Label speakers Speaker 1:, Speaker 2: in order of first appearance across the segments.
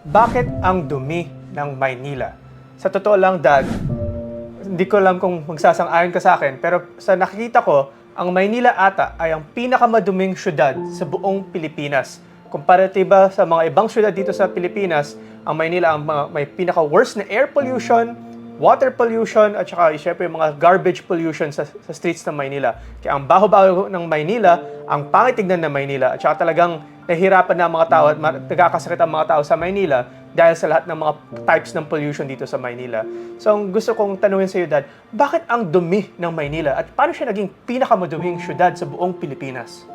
Speaker 1: Bakit ang dumi ng Maynila? Sa totoo lang, Dad, hindi ko alam kung magsasang-ayon ka sa akin, pero sa nakikita ko, ang Maynila ata ay ang pinakamaduming syudad sa buong Pilipinas. Komparatiba sa mga ibang syudad dito sa Pilipinas, ang Maynila ang may pinaka-worst na air pollution, water pollution, at saka syempre yung mga garbage pollution sa streets ng Maynila. Kaya ang baho-baho ng Maynila, ang pangit tignan ng Maynila, at saka talagang nahihirapan na ang mga tao at nagkakasakit ang mga tao sa Maynila dahil sa lahat ng mga types ng pollution dito sa Maynila. So, ang gusto kong tanungin sa iyo, Dad, bakit ang dumi ng Maynila at paano siya naging pinakamaduming syudad sa buong Pilipinas?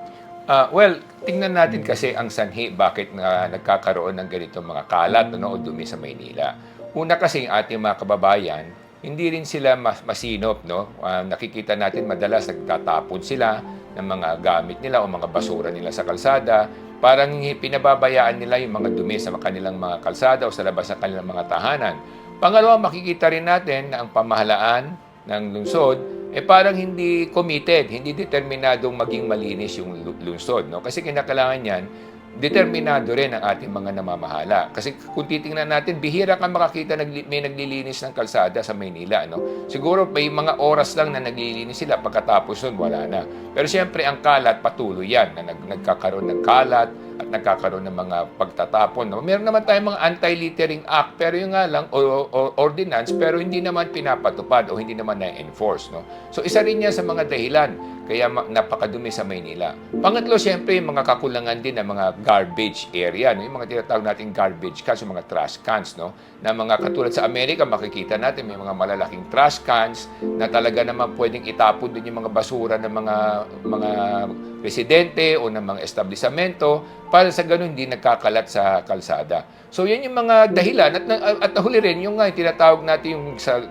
Speaker 2: Well, tingnan natin kasi ang sanhi bakit nagkakaroon ng ganitong mga kalat o dumi sa Maynila. Una kasi yung ating mga kababayan, hindi rin sila masinop. No? Nakikita natin madalas nagtatapon sila ng mga gamit nila o mga basura nila sa kalsada. Parang pinababayaan nila yung mga dumi sa kanilang mga kalsada o sa labas ng kanilang mga tahanan. Pangalawa, makikita rin natin na ang pamahalaan ng lungsod parang hindi committed, hindi determinadong maging malinis yung lungsod. No? Kasi kinakailangan yan, determinado rin ang ating mga namamahala. Kasi kung titingnan natin, bihira kang makakita may naglilinis ng kalsada sa Maynila. No? Siguro may mga oras lang na naglilinis sila, pagkatapos nun, wala na. Pero siyempre, ang kalat, patuloy yan, na nagkakaroon ng kalat at nagkakaroon ng mga pagtatapon. No? Meron naman tayong mga anti-littering act, pero yung nga lang, o ordinance, pero hindi naman pinapatupad o hindi naman na-enforce. No? So, isa rin yan sa mga dahilan kaya napakadumi sa Maynila. Pangatlo, siyempre, yung mga kakulangan din ng mga garbage area, no? Yung mga tinatawag natin garbage cans, yung mga trash cans, no? Na mga katulad sa Amerika, makikita natin may mga malalaking trash cans na talaga naman pwedeng itapon din yung mga basura ng mga residente o ng mga establisamento para sa ganun hindi nagkakalat sa kalsada. So, yan yung mga dahilan. At nahuli rin, yung nga, tinatawag natin yung sa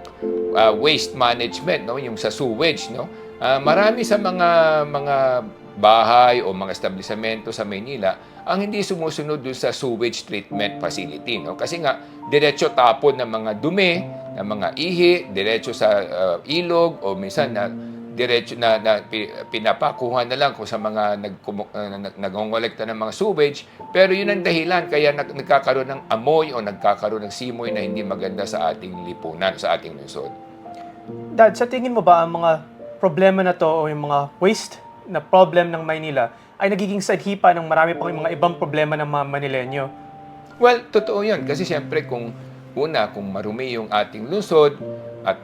Speaker 2: waste management, no? Yung sa sewage, no? Marami sa mga bahay o mga establisamento sa Maynila ang hindi sumusunod doon sa sewage treatment facility. No? Kasi nga, diretso tapon ng mga dumi, ng mga ihi, diretso sa ilog o minsan na diretso na pinapakuha na lang kung sa mga nagongolekta ng mga sewage. Pero yun ang dahilan kaya nagkakaroon ng amoy o nagkakaroon ng simoy na hindi maganda sa ating lipunan, sa ating lungsod.
Speaker 1: Dad, sa tingin mo ba ang mga problema na to o yung mga waste na problem ng Maynila ay nagiging sanhi pa ng marami pang mga ibang problema ng mga Manilenyo?
Speaker 2: Well, totoo yun. Kasi siyempre kung marumi yung ating lungsod at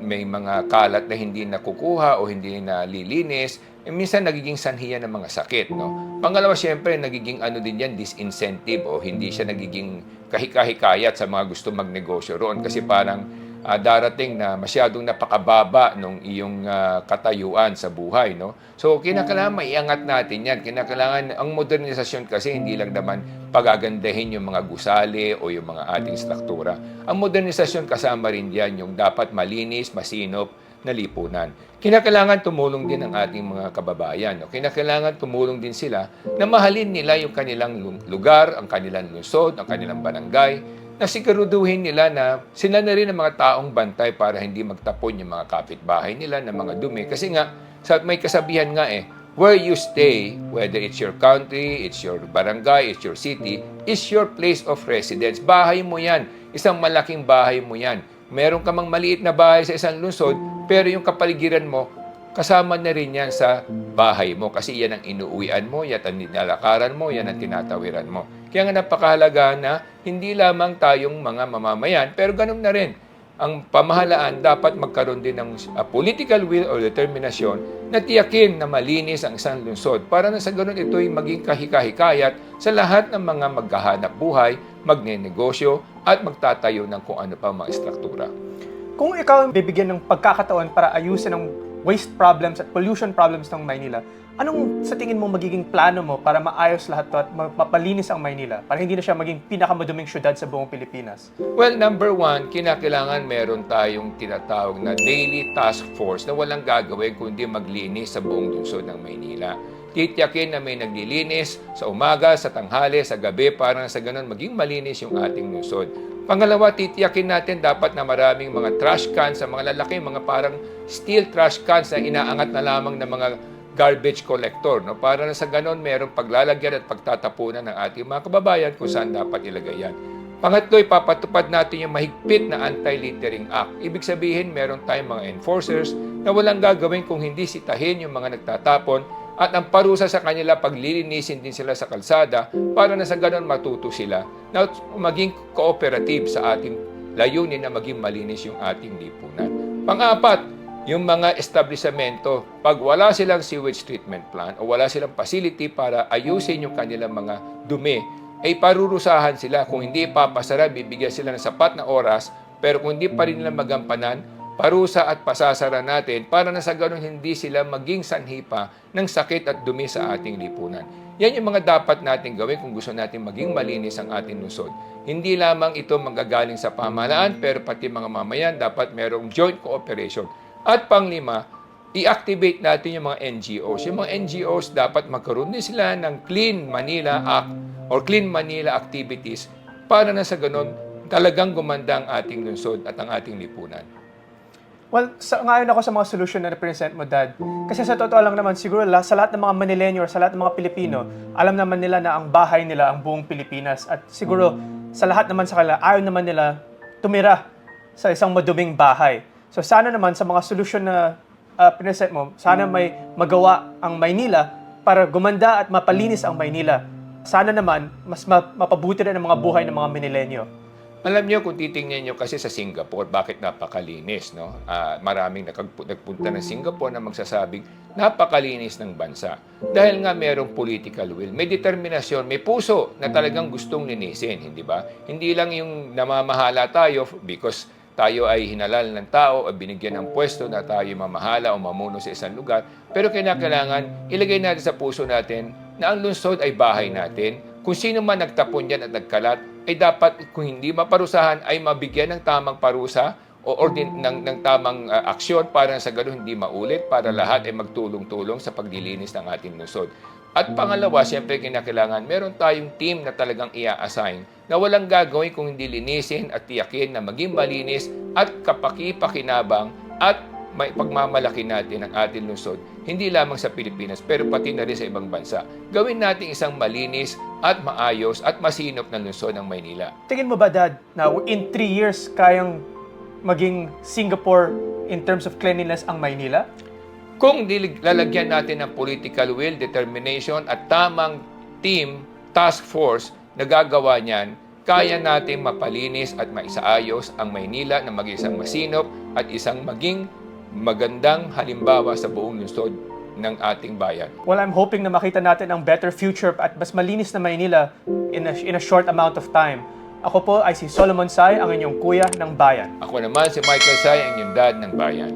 Speaker 2: may mga kalat na hindi nakukuha o hindi nalilinis, minsan nagiging sanhi yan ng mga sakit. No? Pangalawa, siyempre, nagiging din yan, disincentive o hindi siya nagiging kahikahikayat sa mga gusto magnegosyo roon. Kasi parang darating na masyadong napakababa nung iyong katayuan sa buhay, no? So, kinakailangan maiangat natin yan. Kinakailangan, ang modernisasyon kasi hindi lang naman pagagandahin yung mga gusali o yung mga ating struktura. Ang modernisasyon kasama rin yan yung dapat malinis, masinop na lipunan. Kinakailangan tumulong din ang ating mga kababayan. No? Kinakailangan tumulong din sila na mahalin nila yung kanilang lugar, ang kanilang lungsod, ang kanilang barangay, na siguraduhin nila na sila na rin ang mga taong bantay para hindi magtapon yung mga kapitbahay nila ng mga dumi. Kasi nga, may kasabihan nga where you stay, whether it's your country, it's your barangay, it's your city, is your place of residence. Bahay mo yan. Isang malaking bahay mo yan. Meron ka mang maliit na bahay sa isang lungsod, pero yung kapaligiran mo, kasama na rin yan sa bahay mo kasi yan ang inuuwian mo, yan ang nilalakaran mo, yan ang tinatawiran mo. Kaya nga napakahalaga na hindi lamang tayong mga mamamayan, pero ganun na rin. Ang pamahalaan dapat magkaroon din ng political will or determinasyon na tiyakin na malinis ang isang lungsod para na sa ganun ito'y maging kahikahikayat sa lahat ng mga maghahanap buhay, magnenegosyo at magtatayo ng kung ano pa mga struktura.
Speaker 1: Kung ikaw ang bibigyan ng pagkakataon para ayusin ang waste problems at pollution problems ng Maynila, anong sa tingin mo magiging plano mo para maayos lahat to at mapalinis ang Maynila para hindi na siya maging pinakamaduming syudad sa buong Pilipinas?
Speaker 2: Well, number one, kinakailangan meron tayong tinatawag na daily task force na walang gagawin kundi maglinis sa buong lungsod ng Maynila. Titiyakin na may naglilinis sa umaga, sa tanghali, sa gabi para sa ganun maging malinis yung ating lungsod. Pangalawa, titiyakin natin dapat na maraming mga trash cans, sa mga lalaki, mga parang steel trash cans na inaangat na lamang ng mga garbage collector. No? Para na sa ganon, mayroong paglalagyan at pagtatapunan ng ating mga kababayan kung saan dapat ilagay yan. Pangatlo, ipapatupad natin yung mahigpit na Anti-Littering Act. Ibig sabihin, meron tayong mga enforcers na walang gagawin kung hindi sitahin yung mga nagtatapon at ang parusa sa kanila paglilinisin din sila sa kalsada para na sa ganun matuto sila na maging cooperative sa ating layunin na maging malinis yung ating lipunan. Pang-apat, yung mga establishmento, pag wala silang sewage treatment plant o wala silang facility para ayusin yung kanilang mga dumi, ay parurusahan sila. Kung hindi ipapasara, bibigyan sila ng sapat na oras, pero kung hindi pa rin nila magampanan, parusa at pasasara natin para na sa ganun hindi sila maging sanhi pa ng sakit at dumi sa ating lipunan. Yan yung mga dapat natin gawin kung gusto natin maging malinis ang ating lungsod. Hindi lamang ito manggagaling sa pamahalaan, pero pati mga mamayan dapat merong joint cooperation. At panglima, i-activate natin yung mga NGOs. Yung mga NGOs dapat magkaroon din sila ng Clean Manila Act or Clean Manila activities para na sa ganun talagang gumanda ang ating lungsod at ang ating lipunan.
Speaker 1: Well, ngayon ako sa mga solution na represent mo, Dad. Kasi sa totoo lang naman, siguro sa lahat ng mga Manileño or sa lahat ng mga Pilipino, alam naman nila na ang bahay nila ang buong Pilipinas. At siguro, sa lahat naman sa kanila, ayaw naman nila tumira sa isang maduming bahay. So sana naman sa mga solution na present mo, sana may magawa ang Maynila para gumanda at mapalinis ang Maynila. Sana naman, mas mapabuti rin ang mga buhay ng mga Manileño.
Speaker 2: Alam niyo, kung titingnan niyo kasi sa Singapore, bakit napakalinis, no? Maraming nagpunta ng Singapore na magsasabing napakalinis ng bansa. Dahil nga merong political will, may determinasyon, may puso na talagang gustong linisin, hindi ba? Hindi lang yung namamahala tayo because tayo ay hinalal ng tao o binigyan ng pwesto na tayo mamahala o mamuno sa isang lugar. Pero kailangan ilagay natin sa puso natin na ang lungsod ay bahay natin. Kung sino man nagtapon dyan at nagkalat, ay dapat kung hindi maparusahan ay mabigyan ng tamang parusa o ng tamang aksyon para sa gano'n hindi maulit, para lahat ay magtulong-tulong sa paglilinis ng ating lungsod. At pangalawa, siyempre kinakailangan, meron tayong team na talagang i-assign na walang gagawin kung hindi linisin at tiyakin na maging malinis at kapaki-pakinabang at may pagmamalaki natin ang ating lungsod, hindi lamang sa Pilipinas, pero pati na rin sa ibang bansa. Gawin natin isang malinis at maayos at masinop na lungsod ng Maynila.
Speaker 1: Tingin mo ba, Dad, na in 3 years kayang maging Singapore in terms of cleanliness ang Maynila?
Speaker 2: Kung lalagyan natin ng political will, determination at tamang team, task force na gagawa niyan, kaya natin mapalinis at maisaayos ang Maynila na maging isang masinop at isang maging magandang halimbawa sa buong lungsod ng ating bayan.
Speaker 1: Well, I'm hoping na makita natin ang better future at mas malinis na Maynila in a short amount of time. Ako po ay si Solomon Sai, ang inyong kuya ng bayan.
Speaker 2: Ako naman si Michael Sai, ang inyong dad ng bayan.